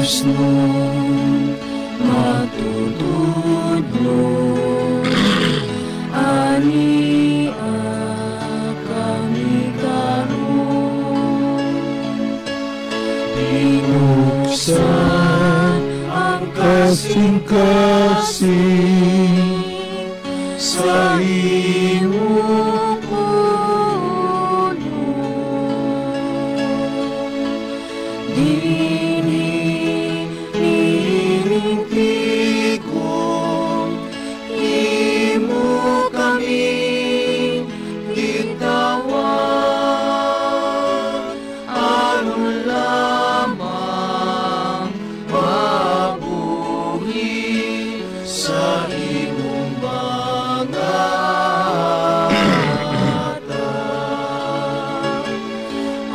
mo matutudlo, ani kami karon. Binuksan ang kasing-kasing sa iyong puno. Dininintigon, imo kami gitawan, aron lamang mabuhi sa imong mga mata.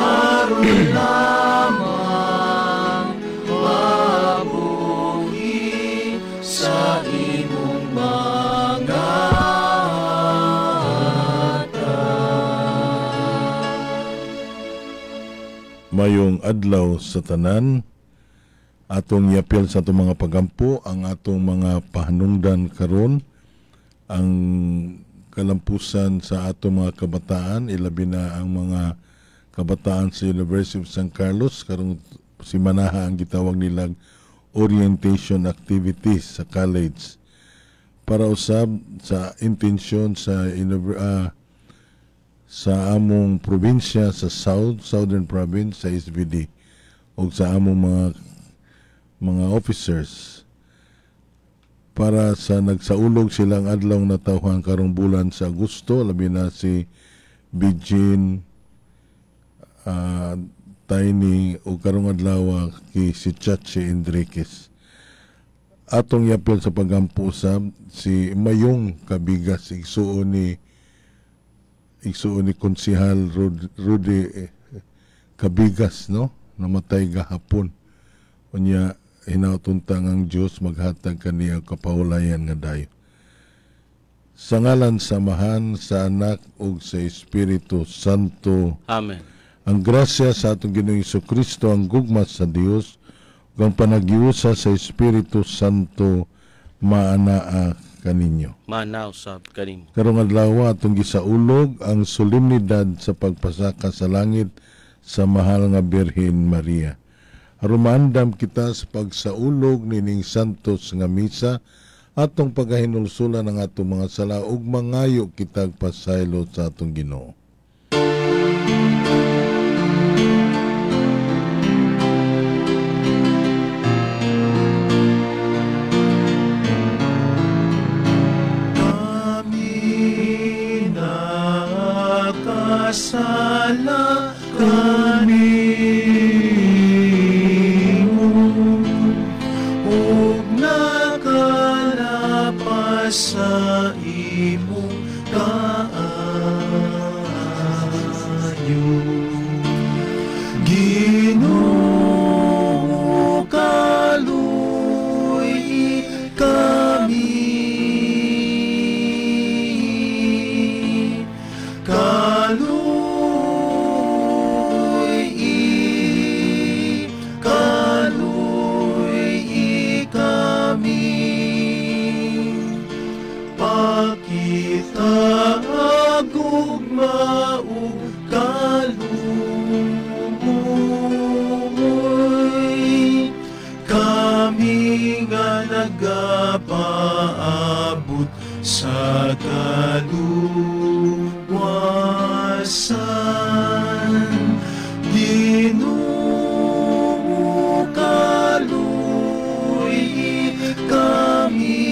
Aron lamang mabuhi sa imong mga mata. Mayong adlaw sa tanan, atong yapil sa atong mga pagampo ang atong mga pahanungdan karon, ang kalampusan sa atong mga kabataan, ilabi na ang mga kabataan sa University of San Carlos. Karong si Manaha ang gitawag nilang orientation activities sa college para usab sa intensyon sa among probinsya sa Southern Province sa SVD o sa among mga officers para sa nagsaulog silang adlaw na tawhan karong bulan sa Agosto, labi na si Bijin Tiny o karong adlaw si Chachi Enriquez. Atong yapil sa pagampo usab si Mayong Kabigas, igsuon ni Konsehal Rudy Kabigas, no? Namatay gahapon. Unya hinautuntang ang Dios maghatag kaniya kapahulayan nga dayo. Sa ngalan samahan sa Anak ug sa Espiritu Santo. Amen. Ang grasya sa atong Ginoong Jesucristo, ang gugma sa Dios, ug ang panagiusa sa Espiritu Santo maanaa kaninyo. Manaw sab kanimo. Karong adlaw atong gisaulog ang solemnidad sa pagpasaka sa langit sa mahal nga Birhen Maria. Aron maandam kita sa pagsaulog nining santos nga misa, atong pagahinulsulan ang atong mga sala ug mangayo kitag pasaylo sa atong Ginoo. Sala kanimo ug nakalapas sa imong kaayo. Ginoo kaluy kami, nagapaabot sa kaluwasan. Ginoo kaluy kami,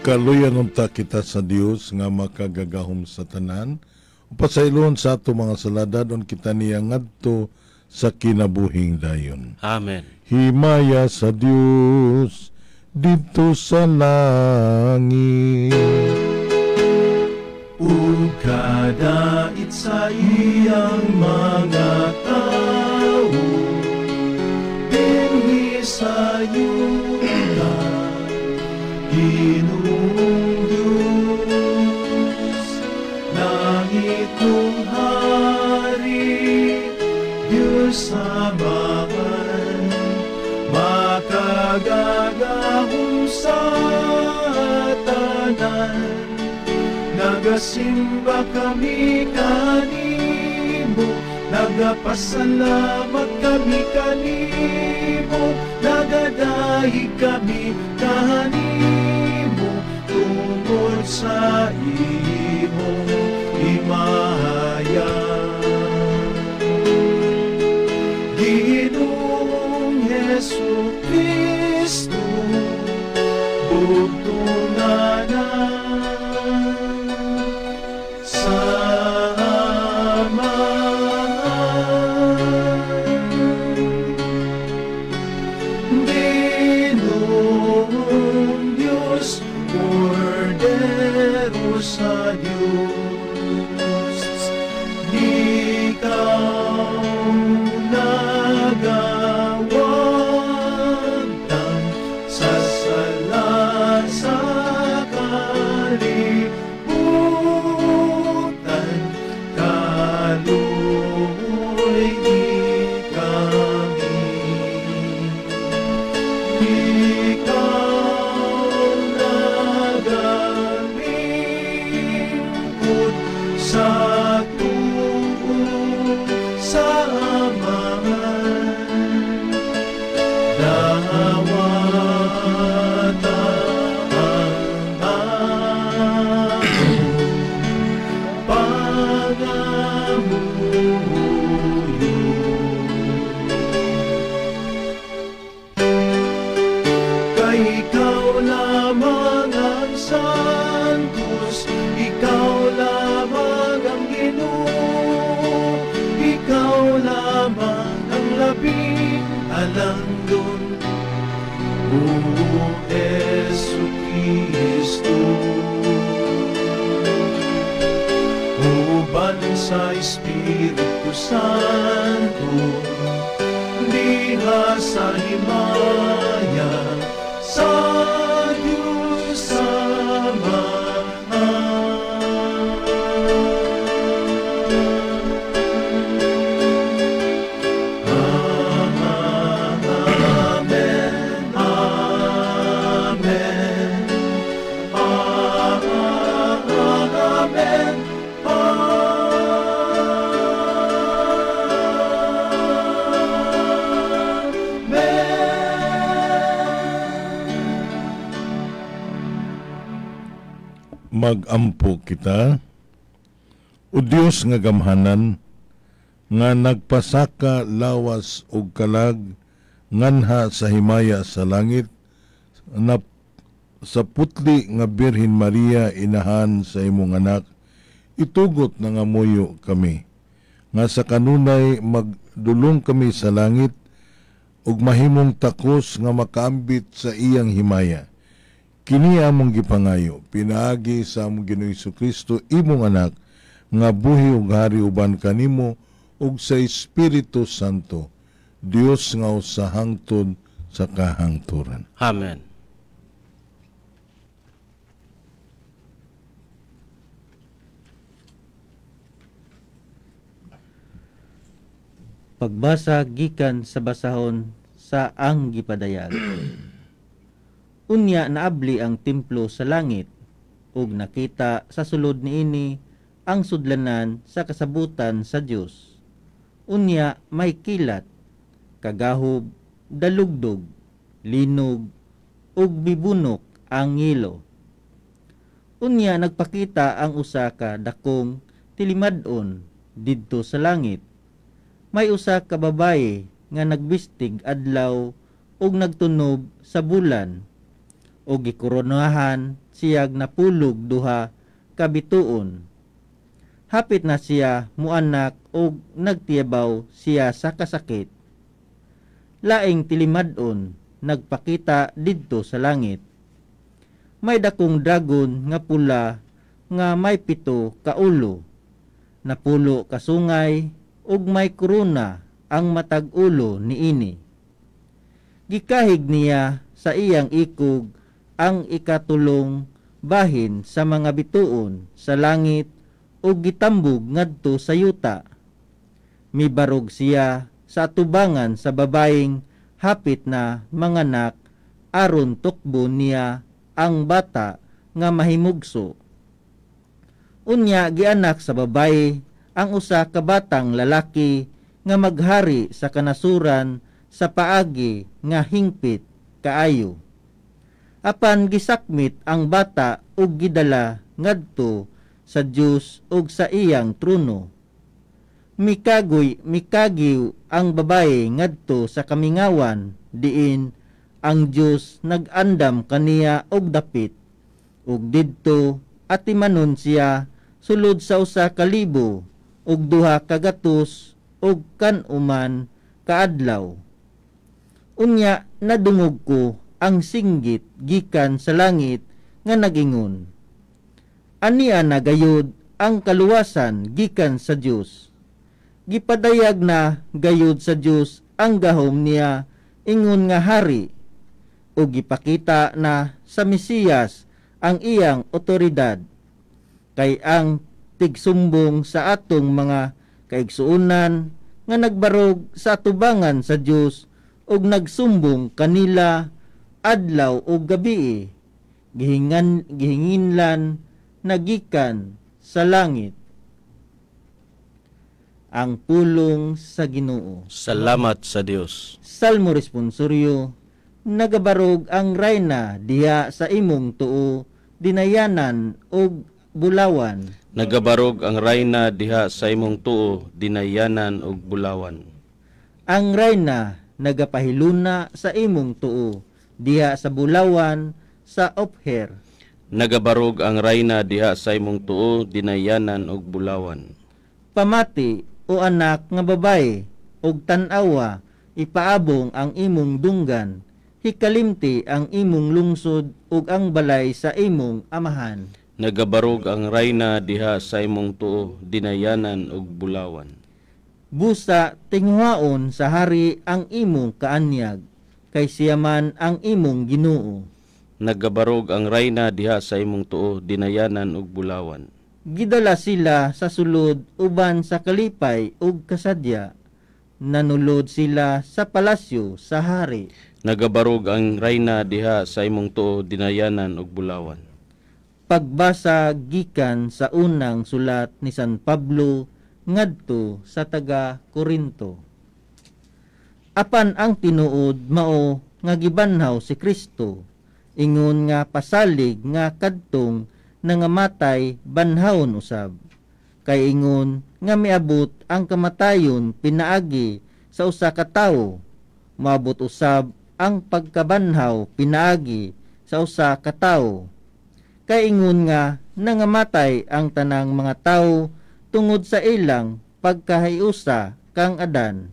kaluyan unta kita sa Dios nga makagagahom sa tanan, upasaylon sa ato mga saladadon kita niya ngadto sa kinabuhing dayon. Amen. Himaya sa Dios dito sa langit, ug kadait sa iyang mga tao, Ginoong Diyos, langit mong hari, Diyos Amahan, makagagahong sa tanan. Nagasimba kami kanimo, nagapasalamat kami kanimo, nagadahig kami kanimo, tungkol sa imong himaya. Ginoong Jesu-Kristo, bugtunanan sa Diyos, ikaw nagawagtan sa sala sa kalibutan, kaluoy kami. Sa tuong sa Amahan, dawata ang among pangamuyo. Kay ikaw lamang ang Santos, ikaw lamang ang Ginoo, ikaw lamang ang labing alangdon, o Jesu-Kristo. Uban sa Espiritu Santo, diha sa himaya sa Diyos Amahan. Magampo kita, o Dios nga gamhanan, nga nagpasaka lawas og kalag, nganha sa himaya sa langit, na sa putli nga Birhen Maria inahan sa imong anak, itugot na nga muyo kami, nga sa kanunay magdulong kami sa langit, ug mahimong takos nga makaambit sa iyang himaya. Kini among gipangayo, pinaagi sa among Ginoong Jesu-Kristo, imong anak, nga buhi ug hari uban kanimo, ug sa Espiritu Santo, Dios nga usa hangtod sa kahangturan. Amen. Pagbasa gikan sa basahon sa ang gipadayag. Unya naabli ang templo sa langit, ug nakita sa sulod niini ang sudlanan sa kasabutan sa Dios. Unya may kilat, kagahob, dalugdog, linog, ug bibunok ang ngilo. Unya nagpakita ang usa ka dakong tilimad-on didto sa langit. May usa ka babaye nga nagbistig adlaw ug nagtunob sa bulan, o gikoronahan siyag napulog duha ka bituon. Hapit na siya muanak o nagtiyabaw siya sa kasakit. Laing tilimad-on nagpakita didto sa langit. May dakong dragon nga pula nga may 7 ka ulo, napulo ka sungay ug may korona ang matag ulo niini. Gikahig niya sa iyang ikog ang ikatulong bahin sa mga bituon sa langit ug gitambog ngadto sa yuta. Mibarog siya sa atubangan sa babaeng hapit na manganak aron tukbo niya ang bata nga mahimugso. Unya gianak sa babae ang usa ka batang lalaki nga maghari sa kanasuran sa paagi nga hingpit kaayo. Apan gisakmit ang bata ug gidala ngadto sa Dios ug sa iyang trono. Mikagiw ang babae ngadto sa kamingawan diin ang Dios nag-andam kaniya og dapit ug didto atimanon siya sulod sa usa ka libo ug 200 ug kanuman kaadlaw. Unya nadungog ko ang singgit gikan sa langit nga nagingon, ania na gayud ang kaluwasan gikan sa Dios. Gipadayag na gayud sa Dios ang gahom niya ingon nga hari ug gipakita na sa Mesiyas ang iyang otoridad. Kay ang tigsumbong sa atong mga kaigsuonan nga nagbarog sa atubangan sa Dios ug nagsumbong kanila adlaw ug gabii gihinginlan nagikan sa langit. Ang pulong sa Ginoo. Salamat sa Dios. Salmo responsoryo. Nagabarog ang rayna diha sa imong tuo dinayanan ug bulawan. Nagabarog ang rayna diha sa imong tuo dinayanan ug bulawan. Ang rayna nagapahiluna sa imong tuo diha sa bulawan sa Opher. Nagabarog ang rayna diha sa imong tuo dinayanan ug bulawan. Pamati o anak nga babae ug tan-awa ipaabong ang imong dunggan, hikalimti ang imong lungsod ug ang balay sa imong amahan. Nagabarog ang rayna diha sa imong tuo dinayanan ug bulawan. Busa tinghuaon sa hari ang imong kaanyag, kay siya man ang imong Ginoo. Nagabarog ang rayna diha sa imong tuo dinayanan ug bulawan. Gidala sila sa sulod uban sa kalipay ug kasadya. Nanulod sila sa palasyo sa hari. Nagabarog ang rayna diha sa imong tuo dinayanan ug bulawan. Pagbasa gikan sa unang sulat ni San Pablo ngadto sa taga Korinto. Apan ang tinuod mao nga gibanhaw si Kristo, ingon nga pasalig nga kadtong nangamatay banhawon usab. Kay ingon nga miabot ang kamatayon pinaagi sa usa ka tawo, maabot usab ang pagkabanhaw pinaagi sa usa ka tawo. Kay ingon nga nangamatay ang tanang mga tawo tungod sa ilang pagkahiusa kang Adan.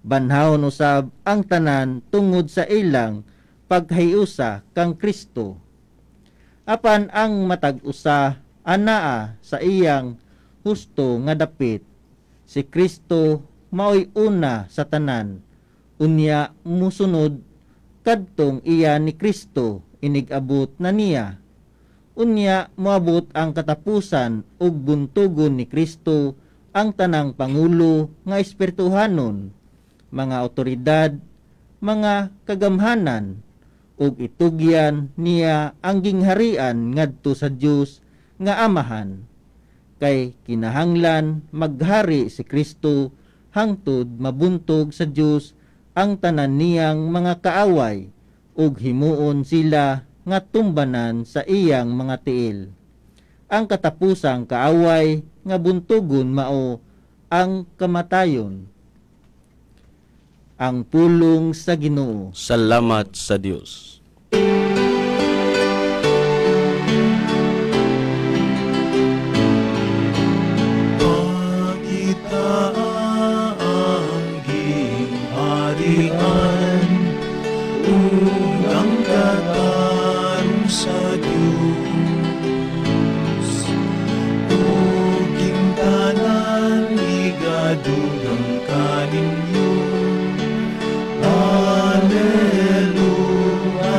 Banhawon usab ang tanan tungod sa ilang paghiusa kang Kristo. Apan ang matag-usa anaa sa iyang husto nga dapit. Si Kristo maoy una sa tanan. Unya musunod kadtong iya ni Kristo inigabot na niya. Unya moabot ang katapusan ug buntugon ni Kristo ang tanang pangulo nga espirituhanon, mga otoridad, mga kagamhanan, ug itugyan niya ang gingharian ngadto sa Dios nga Amahan. Kay kinahanglan maghari si Kristo hangtod mabuntog sa Dios ang tanan niyang mga kaaway ug himuon sila nga tumbanan sa iyang mga tiil. Ang katapusang kaaway nga buntugon mao ang kamatayon. Ang pulong sa Ginoo. Salamat sa Dios. Pakita ang gingharian ug ang katarong sa Dios. Ug gintanan igadugang kaninyo. Alleluia,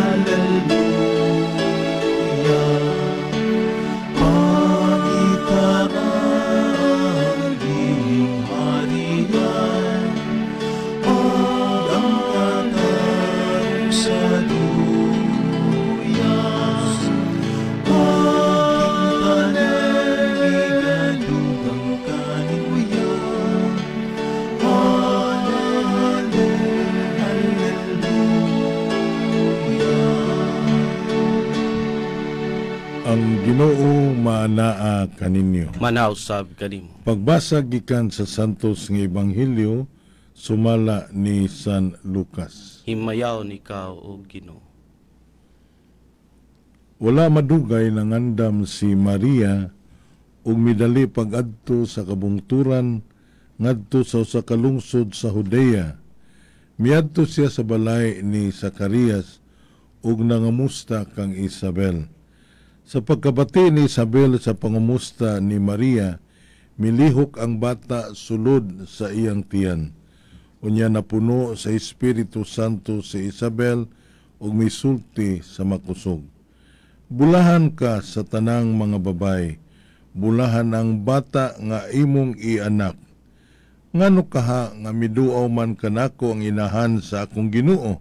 Ang Ginoo maanaa kaninyo. Manausab kanimo. Pagbasa gikan sa Santos nga Ebanghelyo sumala ni San Lucas. Himayaw ni ikaw o Ginoo. Wala madugay nangandam si Maria ug midali pag-adto sa kabungturan ngadto sa usa ka lungsod sa Judea. Miadto siya sa balay ni Zacarias ug nangamusta kang Isabel. Sa pagkabati ni Isabel sa pangumusta ni Maria, milihok ang bata sulod sa iyang tiyan. Unya napuno sa Espiritu Santo si Isabel ug misulti sa makusog. Bulahan ka sa tanang mga babay, bulahan ang bata nga imong ianak. Ngano kaha nga miduaw man kanako ang inahan sa akong Ginoo?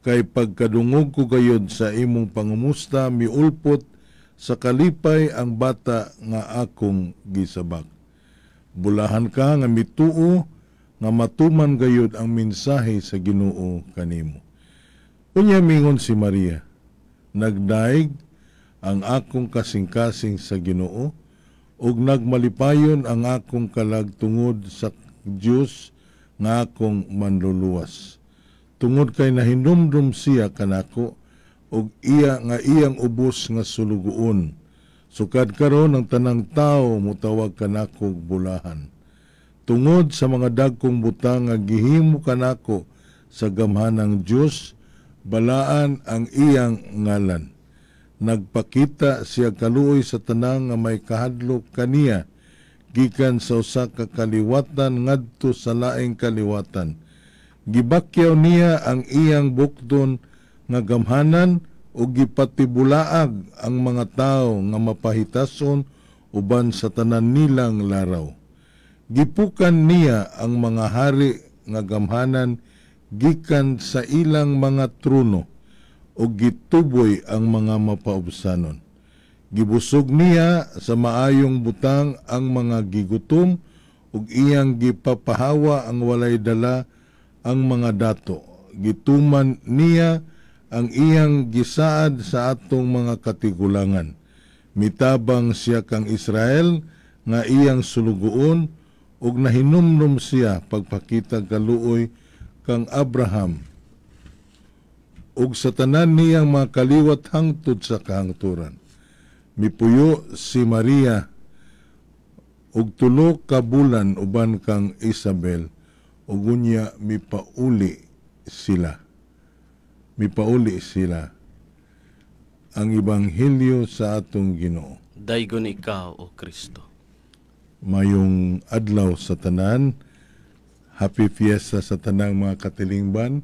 Kay pagkadungog ko gayod sa imong pangumusta, miulpot sa kalipay ang bata nga akong gisabak. Bulahan ka nga mituo nga matuman gayod ang mensahe sa Ginoo kanimo. Unya mingon si Maria, nagdaig ang akong kasing-kasing sa Ginoo ug nagmalipayon ang akong kalag tungod sa Dios nga akong manluluwas. Tungod kay nahinumdum siya kanako ug iya nga iyang ubos nga sulugoon. Sukad karon ang tanang tao mutawag kanako bulahan. Tungod sa mga dagkong butang nga gihimo kanako sa gamhanang Dios, balaan ang iyang ngalan. Nagpakita siya kaluoy sa tanang nga may kahadlok kaniya gikan sa usa ka kaliwatan ngadto sa laing kaliwatan. Gibakyaw niya ang iyang bukton nga gamhanan o gipatibulaag ang mga tao nga mapahitason uban sa tanan nilang laraw. Gipukan niya ang mga hari nga gamhanan gikan sa ilang mga trono o gituboy ang mga mapaubsanon. Gibusog niya sa maayong butang ang mga gigutom ug iyang gipapahawa ang walay dala ang mga dato. Gituman niya ang iyang gisaad sa atong mga katigulangan. Mitabang siya kang Israel nga iyang sulugoon ug nahinumdum siya pagpakita kaluoy kang Abraham ug sa tanan niyang mga kaliwat hangtod sa kahangturan. Mipuyo si Maria ug tulo ka bulan uban kang Isabel ug unya mipauli sila ang Ebanghelyo sa atong Ginoo. Daygon ikaw o Kristo. Mayong adlaw sa tanan, happy fiesta sa tanang mga katilingban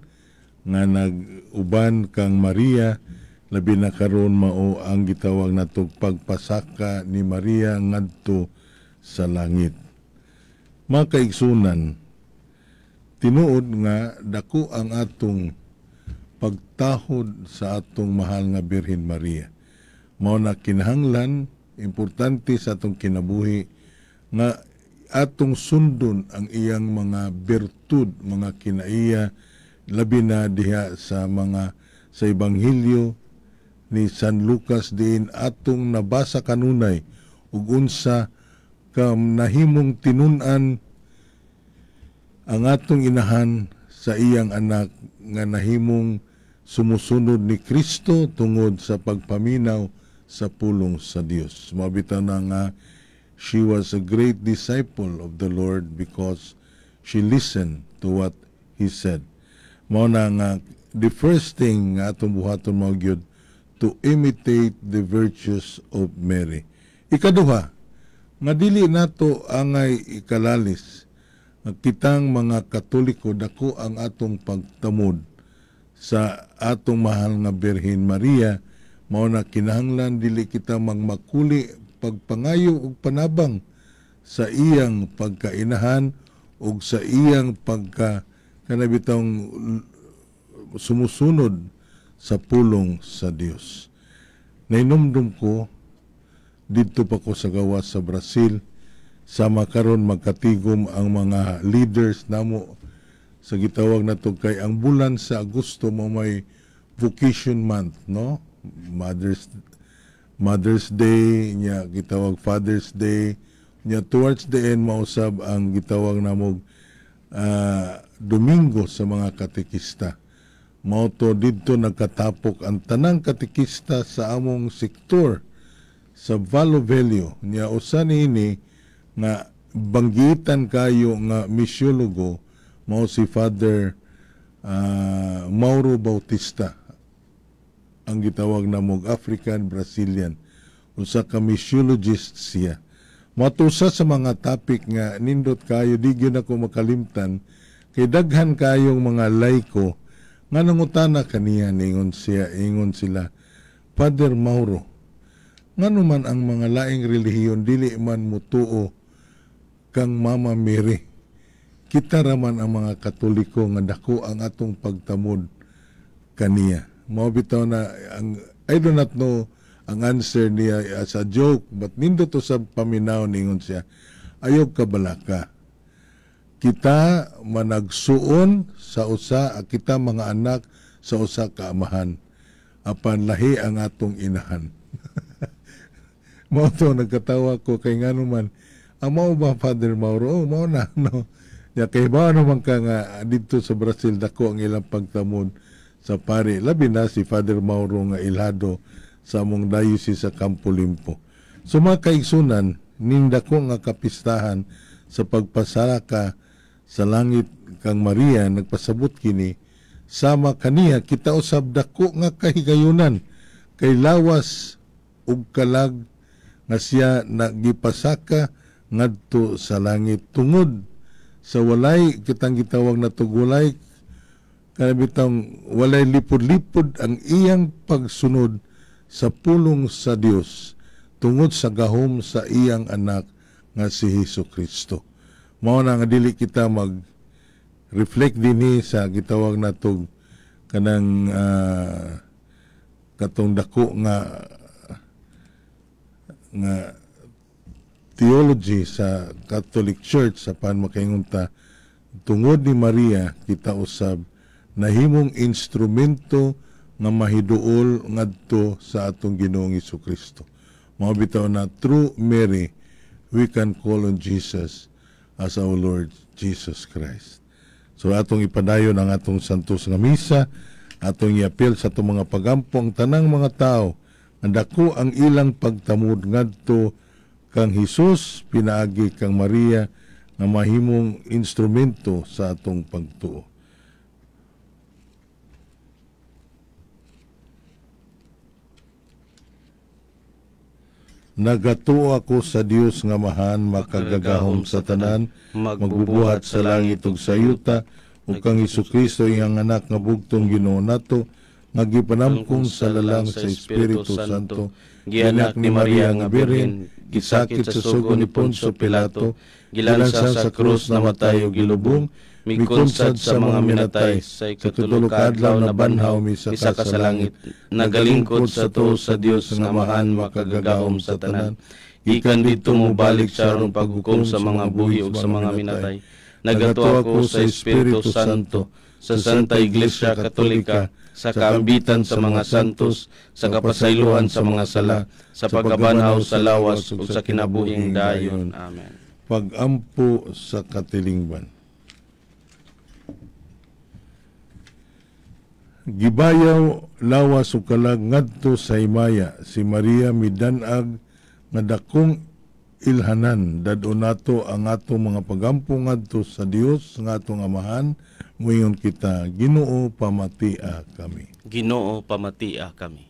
nga nag-uban kang Maria, labi na karon mao ang gitawag natong pagpasaka ni Maria ngadto sa langit. Mga kaigsunan, tinuod nga dako ang atong pagtahod sa atong mahal nga Birhen Maria. Mao na kinahanglan, importante sa atong kinabuhi nga atong sundon ang iyang mga bertud, mga kinaiya, labi na diha sa Ebanghelyo ni San Lucas din atong nabasa kanunay ug unsa ka nahimong tinun-an ang atong inahan sa iyang anak nga nahimong sumusunod ni Kristo tungod sa pagpaminaw sa pulong sa Dios. Mabitaw na nga, she was a great disciple of the Lord because she listened to what He said. Mao na nga, the first thing nga atong buhaton mao gyud to imitate the virtues of Mary. Ikaduha, nga dili nato angay ikalalis nga kitang mga Katoliko dako ang atong pagtamod sa atong mahal nga Birhen Maria. Mao na kinahanglan dili kita magmakuli pagpangayo ug panabang sa iyang pagkainahan ug sa iyang kanabitang sumusunod sa pulong sa Dios. Nainumdum ko dito pa ko sa gawas sa Brazil, sama karon magkatigom ang mga leaders namo sa gitawag nato kay ang bulan sa Agosto mo may Vocation Month, no? Mother's Day, nya gitawag Father's Day, nya towards the end mausab ang gitawag namog Domingo sa mga katekista. Mao to didto nagkatapok ang tanang katekista sa among sektor sa Value nya usa niini nga banggitan kayo nga misyologo mao si Father Mauro Bautista, ang gitawag namog African Brazilian, usa ka missiologist siya. Matusa sa mga topic nga nindot kayo di gyud ako makalimtan kay daghan kayong mga laiko nga nangutana kaniya ingon sila, Father Mauro, ngano man ang mga laing relihiyon dili man mutuo kang Mama Mary, kita raman ang mga Katoliko nga dako ang atong pagtamod kaniya. Mao bitaw na ang I do not know ang answer niya as a joke, but nindot to sa paminaw ningon siya, ayog kabalaka. Kita managsuon sa usa, kita mga anak sa usa ka amahan, apan lahi ang atong inahan. Mao to nagkatawa ko kay ngano man, mao ba Father Mauro? Mao na, no? Ya kay ba naman ka nga dito sa Brazil dako ang ilang pagtamod sa pare, labi na si Father Mauro nga ilhado sa among diocese sa Campo Limpo. So mga kaigsunan, ninda ko nga kapistahan sa pagpasaraka sa langit kang Maria, nagpasabot kini, sama kaniya kita usab dako nga kahigayunan, kay lawas ug kalag nga siya nagipasaka ngadto sa langit tungod sa walay kitang gitawag na tugulay, kanabitang walay lipod-lipod ang iyang pagsunod sa pulong sa Dios tungod sa gahom sa iyang anak nga si Hesukristo. Mao na nga dili kita mag-reflect dinhi sa gitawag natong kanang katong dako nga theology sa Catholic Church sa panmakaingunta tungod ni Maria kita usab nahimong instrumento nga mahiduol ngadto sa atong Ginoong Hesukristo. Mao bitaw na through Mary we can call on Jesus as our Lord Jesus Christ. So atong ipadayon ang atong santos nga misa, atong iapil sa atong mga pagampo ang tanang mga tao nga dako ang ilang pagtamod ngadto kang Hesus pinaagi kang Maria nga mahimong instrumento sa atong pagtuo. Nagatuo ako sa Dios nga mahan makagagahom sa tanan, magbubuhat sa langit ug sa yuta, ug kang Hesukristo iyang anak nga bugtong Ginoo nato, nga gipanamkong sa lalang sa Espiritu Santo, gianak ni Maria nga Birhen, gisakit sa sugo ni Poncio Pilato, gilansa sa krus namatay ug gilubong, mikunsad sa mga minatay, sa ikatulog ka adlaw na banhaw misaka sa langit, nagalingkod sa tuo sa Dios nga mahan makagagahom sa tanan, ikan dito mo balik sa arong paghukom sa mga buhi ug sa mga minatay. Nagatuo ako sa Espiritu Santo, sa Santa Iglesia Katolika, sa kaambitan sa mga santos, sa kapasaylohan sa mga sala, sa pagkabanhaw sa lawas ug sa kinabuhing dayon. Amen. Pagampo sa katilingban. Gibayaw lawas ug kalag ngadto sa himaya si Maria midanag nga dakong ilhanan dadto nato ang atong mga pagampo ngadto sa Dios nga atong amahan, muingon kita, Ginoo pamatia kami. Ginoo pamatia kami.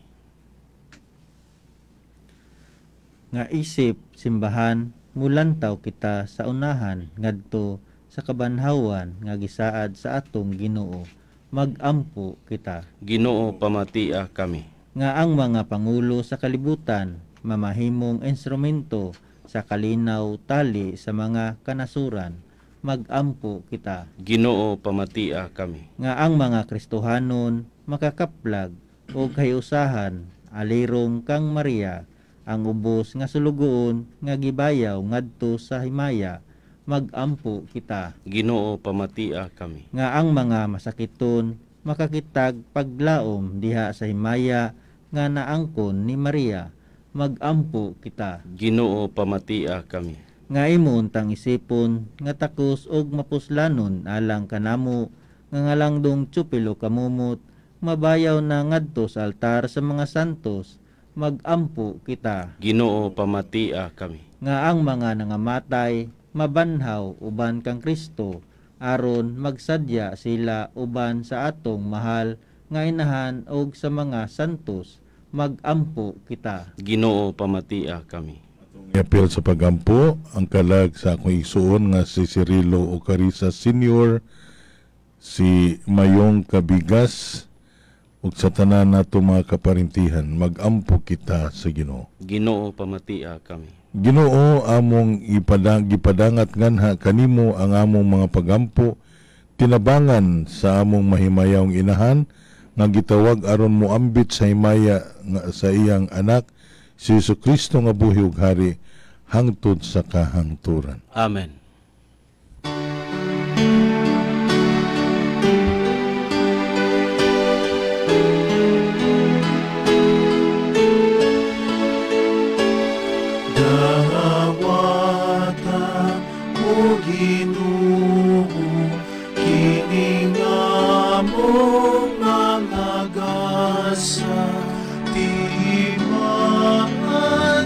Nga isip simbahan mulantaw kita sa unahan ngadto sa kabanhawan nga gisaad sa atong Ginoo, magampo kita. Ginoo pamatia kami. Nga ang mga pangulo sa kalibutan mamahimong instrumento sa kalinaw tali sa mga kanasuran, magampo kita. Ginoo pamatia kami. Nga ang mga Kristohanon makakaplag o kayusahan alirong kang Maria, ang ubos nga sulugoon nga gibayaw ngadto sa himaya, magampo kita. Ginoo pamatia kami. Nga ang mga masakiton makakitag paglaom diha sa himaya nga naangkon ni Maria, magampo kita. Ginoo pamatia kami. Nga imo untang isipon, nga takos og mapuslanon alang kanamo, nga ngalangdong tsupilo kamumot, mabayaw na ngadto sa altar sa mga santos, magampo kita. Ginoo pamatia kami. Nga ang mga nangamatay, mabanhaw uban kang Kristo, aron magsadya sila uban sa atong mahal nga inahan og sa mga santos, magampo kita. Ginoo pamatia kami. Iapil sa pagampo ang kalag sa akong igsuon nga si Cirilo Ocarisa Sr., si Mayong Kabigas, ug sa tanan nato mga kaparintihan, magampo kita sa Ginoo. Ginoo pamatia kami. Ginoo, among gipadangat nganha kanimo ang among mga pagampo, tinabangan sa among mahimayawng inahan, nga gitawag aron mo ambit sa himaya nga sa iyang anak, si Jesucristo nga buhi ug hari, hangtod sa kahangturan. Amen. Dawata o Ginoo, kining among mga gasa, timaan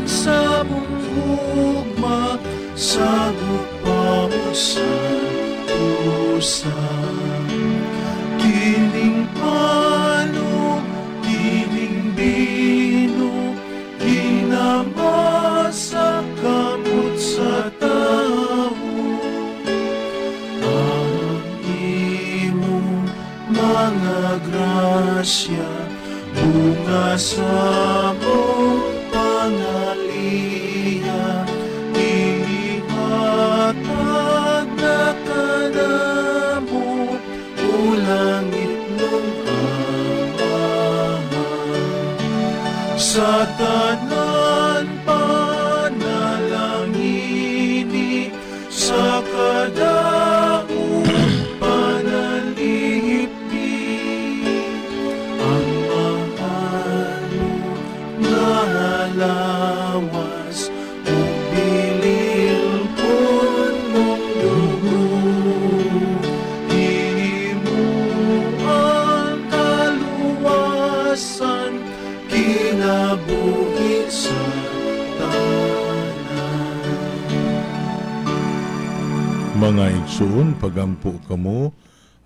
sa bugma, sagot pa sa pusa. Kining panog, kining bino, ginamasa kamot sa tao. Ang imong mga grasya, bunga sa mong pangaliya, ihatag na kanamo, ulangit nung amahan. Sa tanan panalangini, sa kadaong panalipin, ang mahal nga lawas, o bilil pun mong dugo, imo ang kaluwasan, kinabuhi sa tanan. Mga igsuon, pagampo kamo,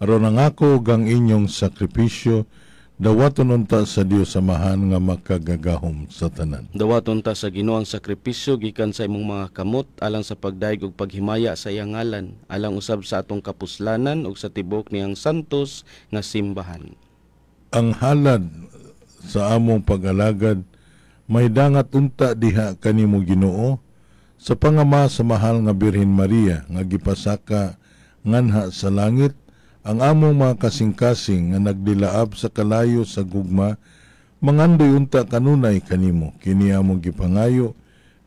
aron ang ako gang inyong sakripisyo, dawaton unta sa Dios Amahan nga makagagahom sa tanan. Dawaton ta sa Ginoo ang sakripisyo gikan sa imong mga kamot alang sa pagdaig ug paghimaya sa iyang ngalan, alang usab sa atong kapuslanan ug sa tibok niyang santos nga simbahan. Ang halad sa among pag-alagad, may dangat unta diha kanimo Ginoo, sa pangama sa mahal nga Birhen Maria nga gipasaka nganha sa langit, ang among mga kasing-kasing nga nagdilaab sa kalayo sa gugma, mangandoy unta kanunay kanimo, kini among gipangayo,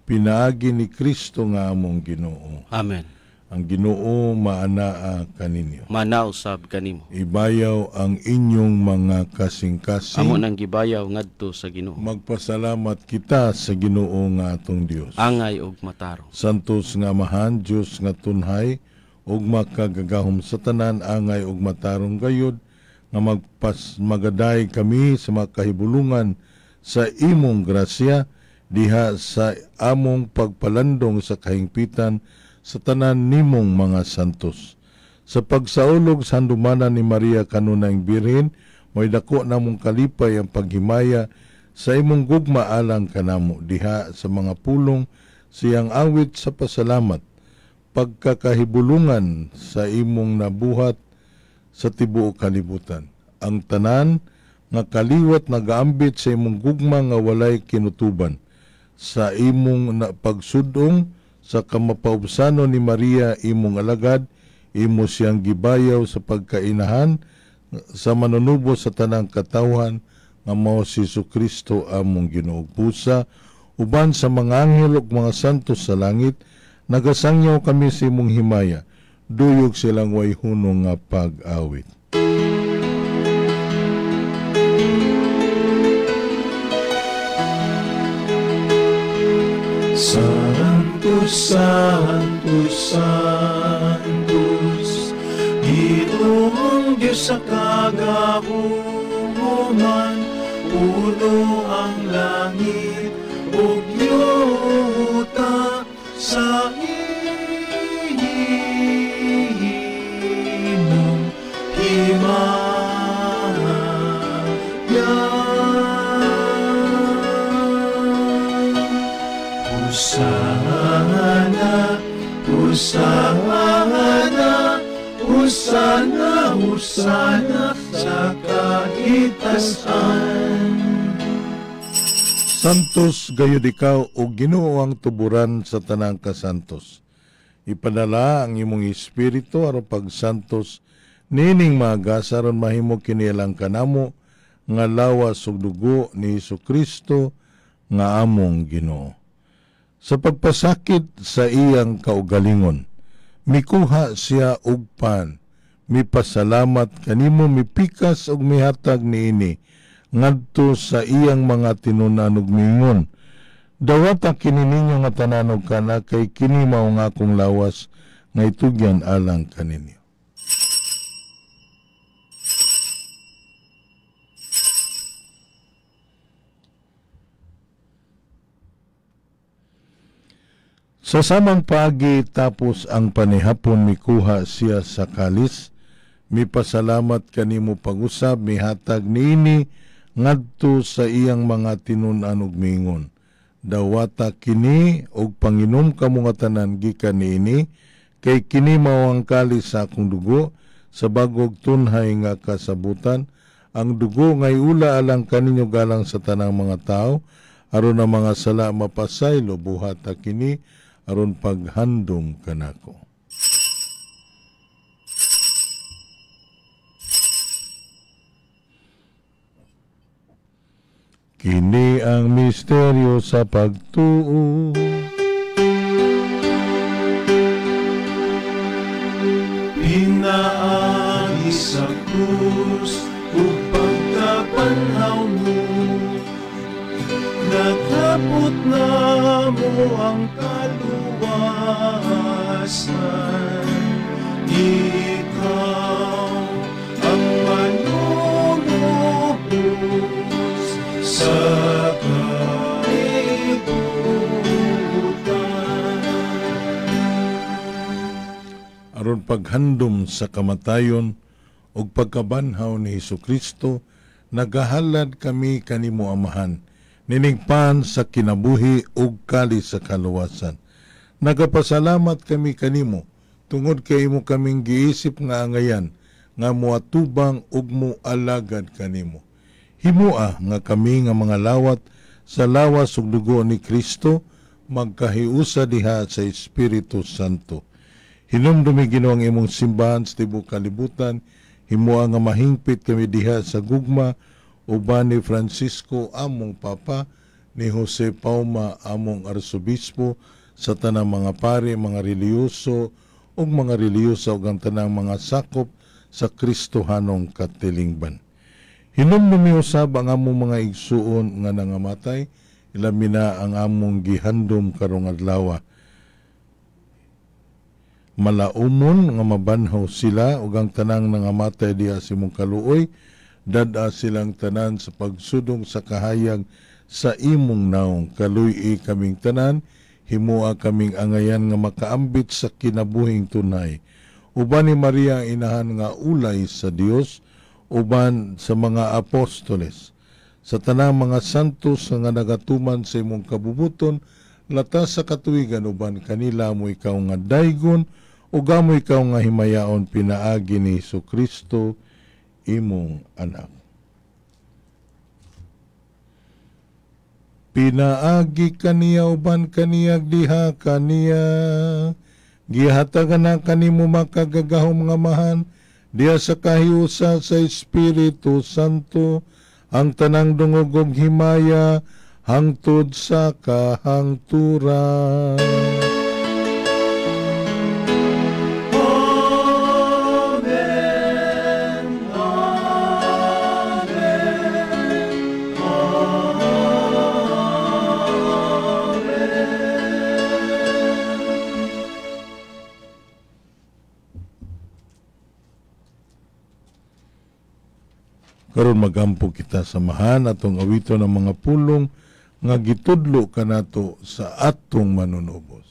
pinaagi ni Kristo nga among Ginoo. Amen. Ang Ginoo maanaa kaninyo. Manausab kanimo. Ibayaw ang inyong mga kasing-kasing. Amo nang gibayaw ngadto sa Ginoo. Magpasalamat kita sa Ginoo nga atong Dios. Angay og matarong. Santos nga Amahan, Dios nga tunhay, ug makagagahom sa tanan, angay ug matarong gayud, nga magaday kami sa makahibulungan sa imong grasya, diha sa among pagpalandong sa kahingpitan sa tanan nimong mga santos. Sa pagsaulog sa handumanan ni Maria kanunayng Birhen, may dako namong kalipay ang paghimaya sa imong gugma alang kanamo, diha sa mga pulong siyang awit sa pasalamat, pagkakahibulungan sa imong nabuhat sa tibuok kalibutan. Ang tanan nga kaliwat nagaambit sa imong gugma nga walay kinutuban, sa imong pagsudong sa kamapaubsano ni Maria imong alagad, imo siyang gibayaw sa pagkainahan sa manunubo sa tanang katawhan nga mao si Jesucristo among Ginoo. Pusa uban sa mga anghel ug mga santos sa langit, nagasangyaw kami sa imong himaya, duyog silang way hunong nga pag-awit. Santos, Santos, Santos, Ginoong Diyos sa kagahuman, puno ang langit ug yuta sa imong Husana, Husana, Husana, Husana sa kaitasan. Santos gayud ikaw o Ginoo ang tuburan sa tanang kasantos. Ipadala ang imong espiritu aron pagsantos nining magasa aron mahimo kinilang kanamo nga lawas ug dugo ni Hesukristo nga among Ginoo. Sa pagpasakit sa iyang kaugalingon, mikuha siya og pan, mipasalamat kanimo, mipikas og mihatag niini ngadto sa iyang mga tinunan ug mingon. Dawata kini ninyo nga tanan og kana kay kini mao nga akong lawas nga itugyan alang kaninyo. Sa samang paagi tapos ang panihapon mikuha siya sa kalis, mipasalamat kanimo pag-usab, mihatag niini ngadto sa iyang mga tinunan ug mingon. Dawata kini og panginom kamo nga tanan gikan niini, kay kini mao ang kalis sa akong dugo sa bagog tunhay nga kasabutan. Ang dugo ngay ula alang kaninyo galang sa tanang mga tao, aron ang mga sala mapasaylo buhata kini aron paghandom kanako. Kini ang misteryo sa pagtuo. Pinaagi sa krus ug pagkapanhaw mo, natapot na mo ang kaluwasan. Ikaw ang manunubos sa kalibutan. Aron paghandom sa kamatayon ug pagkabanhaw ni Hesukristo, nagahalad kami kanimo Amahan, niningpan sa kinabuhi ug kali sa kaluwasan. Nagapasalamat kami kanimo tungod kay imo kaming giisip nga angayan nga moatubang ug moalagad kanimo. Himua nga kami nga mga lawat sa lawas ug dugo ni Kristo magkahiusa diha sa Espiritu Santo. Hinumdumi Ginoo ang imong simbahan sa tibuok kalibutan, himua nga mahingpit kami diha sa gugma uban ni Francisco among Papa, ni Jose Pauma among Arsobispo, sa tanang mga pari, mga reliyoso ug mga reliyosa ug ang tanang mga sakop sa Kristohanong katilingban. Hinumdumi usab ang among mga igsuon nga nangamatay, ilami na ang among gihandom karong adlaw. Malaumon nga mabanhaw sila ug ang tanang nangamatay diha sa imong kaluoy, dada silang tanan sa pagsudong sa kahayag sa imong naong. Kaluy kaming tanan, himua kaming angayan nga makaambit sa kinabuhing tunay. Uban ni Maria ang inahan nga ulay sa Dios, uban sa mga apostoles, sa tanang mga santos nga nagatuman sa imong kabubuton, latas sa katuigan uban kanila mo ikaw nga daygon, ug amo ikaw nga himayaon pinaagi ni Hesukristo imong anak. Pinaagi kaniya uban kaniyag diha kaniya, gihatagan na kanimo makagagahom nga mahan, diha sa kahiusa sa Espiritu Santo, ang tanang dungog ug himaya hangtod sa kahangturan. karon magampo kita samahan atong awito ng mga pulong nga gitudlo kanato sa atong manunubos.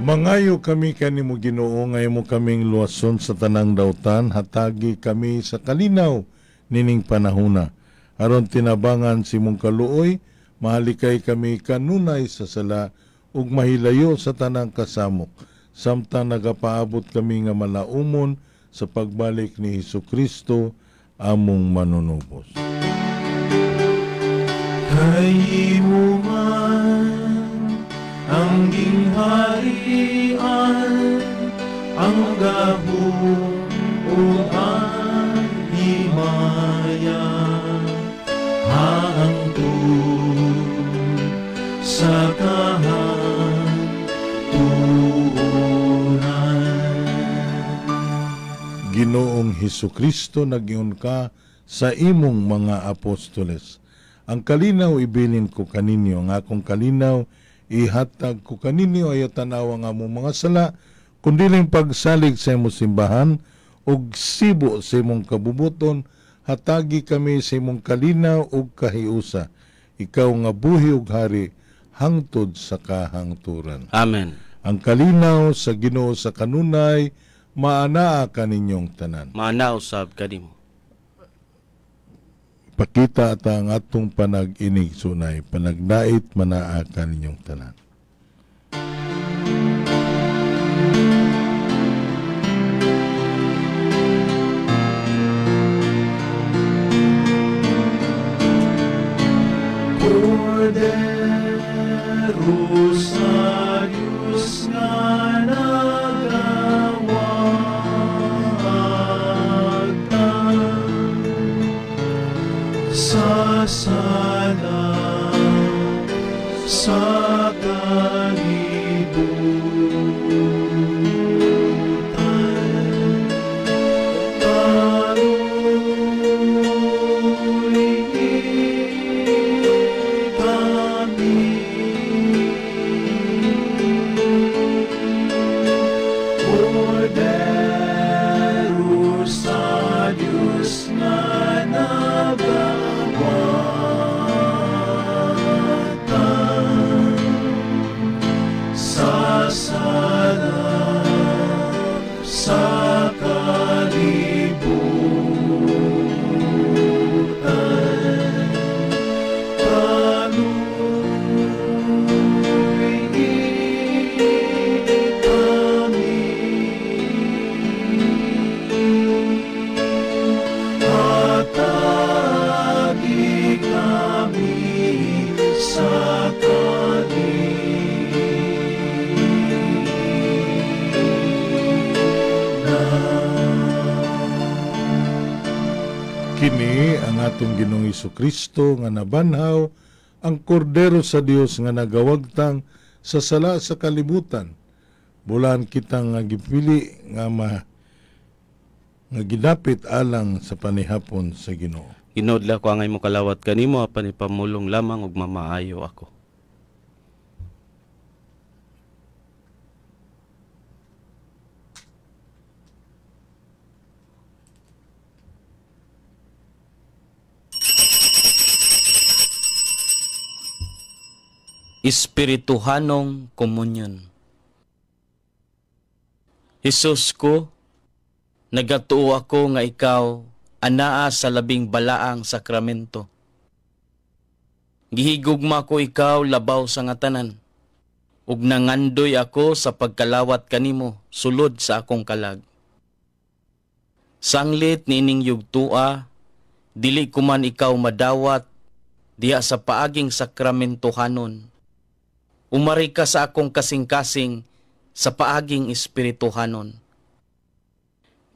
Mangayo kami kanimo Ginoo, ngayon mo kaming luwason sa tanang dautan, hatagi kami sa kalinaw nining panahuna. Aron tinabangan si mong kaluoy, mahalikay kami kanunay sa sala, ug mahilayo sa tanang kasamok. Samtang nagapaabot kami nga malaumon sa pagbalik ni Hesukristo, among manunubos. Kay mo man ang gingharian, ang gahom o ang himaya, hangtod sa kahantunan. Ginoong Hesukristo, nag-iyon ka sa imong mga apostoles. Ang kalinaw ibilin ko kaninyo, ang akong kalinaw ihatag ko kaninyo, ayo tanawa nga mo mga sala, kundiling pagsalig sa imong simbahan, ug sibo sa imong kabubuton, hatagi kami sa imong kalinaw ug kahiusa. Ikaw nga buhi ug hari, hangtod sa kahangturan. Amen. Ang kalinaw sa Ginoo sa kanunay, maanaa kaninyong tanan. Maanaw sab kanimo. Pakita at ang atong panag-inig sunay, panagdait manaa kaninyong tanan. Cordero sa Diyos nga nagawagtan, sa sala sa kalibutan, Cordero sa Diyos nga nagawatan, atong Ginoong Kristo nga nabanhaw, ang kordero sa Dios nga nagawagtang sa sala sa kalibutan. Bulan kitang nga gipili nga nga gidapit alang sa panihapon sa Ginoo. Hinudla ko ang mo kalawat kanimo apan ipamulong lamang ug mamaayo ako. Espirituhanong komunyon. Hesus ko, nagatuo ako nga ikaw anaa sa labing balaang sakramento. Gihigugma ko ikaw labaw sa ngatanan, ug nangandoy ako sa pagkalawat kanimo sulod sa akong kalag. Sanglit niining yugtua, dili ko man ikaw madawat diha sa paaging sakramentohanon. Umari ka sa akong kasing-kasing sa paaging espirituhanon.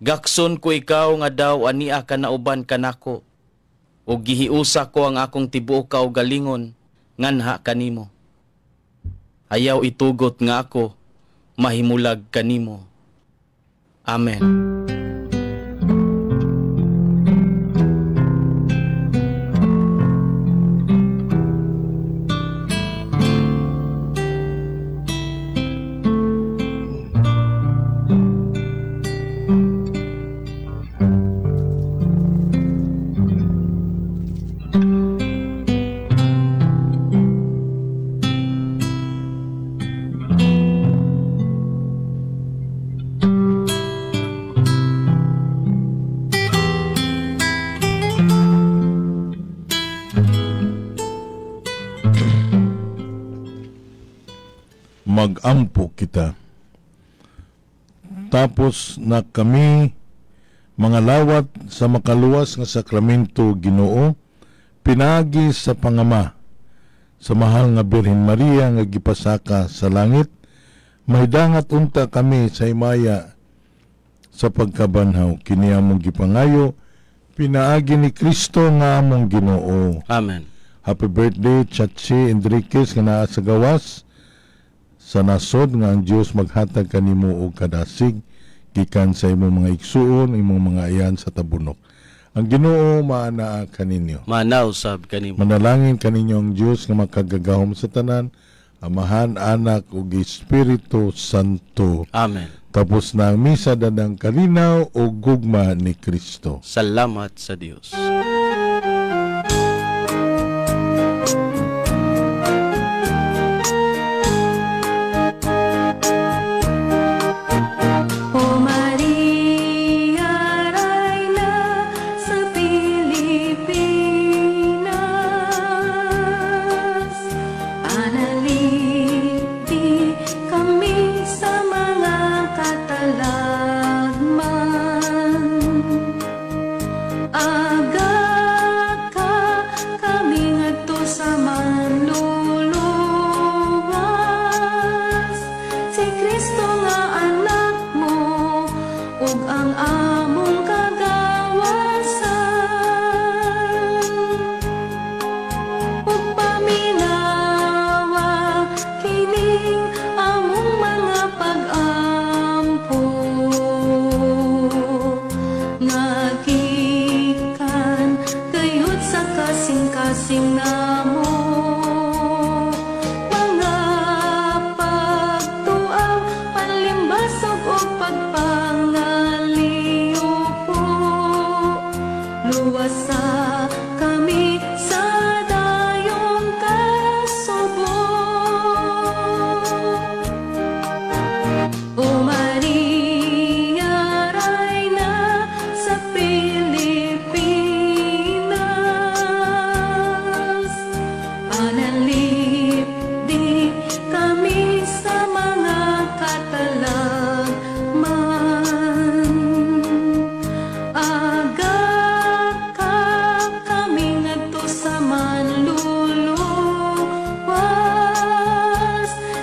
Gakson ko ikaw nga daw ania ka nauban kanako, o gihiusa ko ang akong tibuok kaugalingon nganha kanimo. Ayaw itugot nga ako, mahimulag kanimo. Amen. Mag-ampo kita. Tapos na kami mga lawat sa makaluwas nga sakramento Ginoo, pinagi sa pangama sa mahal nga Birhen Maria nga gipasaka sa langit, mahidangat unta kami sa himaya sa pagkabanhaw. Kini among gipangayo, pinaagi ni Kristo nga among Ginoo. Amen. Happy birthday, Chachi Enriquez nga naa sa gawas. Sa nasod nga ang Dios maghatag kanimo og kadasig gikan sa imong mga igsuon, imong mga ayan sa tabunok. Ang Ginoo maanaa kaninyo. Manaw sab kanimo. Manalangin kaninyo ang Dios nga makagagahom sa tanan, Amahan, Anak ug Espiritu Santo. Amen. Tapos na ang misa dadang kalinaw o gugma ni Kristo. Salamat sa Dios.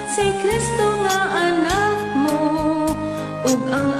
Si Kristo nga anak mo ug ang